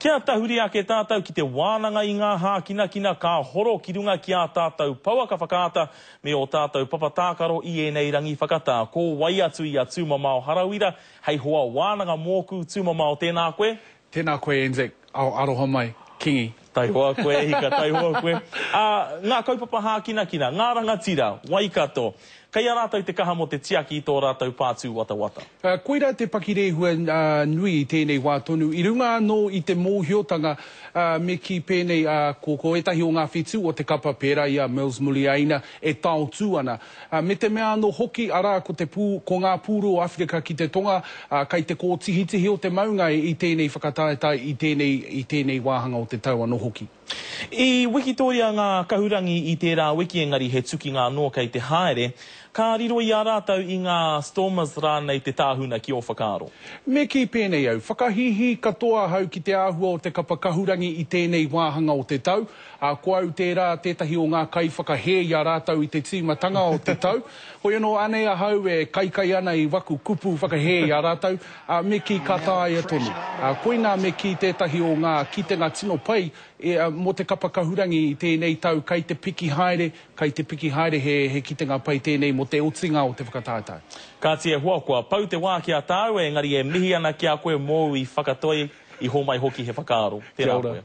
Kia tahuri ake tātou ki te wānanga I ngā hākina ka horo ki runga ki a tātou paua ka whakaata me o tātou papatākaro I nei rangi whakatā. Ko wai atu I a tūmamao Harawira, hei hoa wānanga mōku tūmamao tēnā koe. Tēnā koe, Enzek, au aroha mai, kingi. Tai hoa koe, hika, tai hoa koe. Ngā kaupapa hākina, ngā rangatira, waikato. Kai a rātou te kaha mo te tiaki I tō rātou pātū wata. Koira te pakirehua nui I tēnei wā tonu. I runga anō I te mōhiotanga me ki pēnei ko etahi o ngā whetū o te kapa pēra I a Mills Muliaina e tau tū ana. Me te mea anō hoki ara ko ngā pūro o Afrika ki te tonga, kai te kōtihitihi o te maunga I tēnei whakataetai I tēnei wāhanga o te tau anō hoki. I wikitoria ngā kahurangi I tērā wiki engari he tuki ngā noa kei te haere, ka riro I a rātou I ngā Stormers rānei te tāhuna ki o whakaaro. Me ki pēnei au, whakahihi katoa hau ki te āhua o te kapa kahurangi I tēnei wāhanga o te tau. Ko au tērā tētahi o ngā kai whakahē I a rātou I te tīmatanga o te tau. Hoi anō anei a hau e kai ana I waku kupu whakahē I a rātou, me ki katāia tonu. Koina me ki tētahi o ngā kitenga tino pai, mo te kapa kahurangi I tēnei tau, kai te piki haere he kitenga pai tēnei mo te otinga o te whakatātai. Ka tia hua kua, pau te wā ki a tāu, engari e mihi ana ki a koe mō I whakatoi I ho mai hoki he whakaaro. Tērā koe.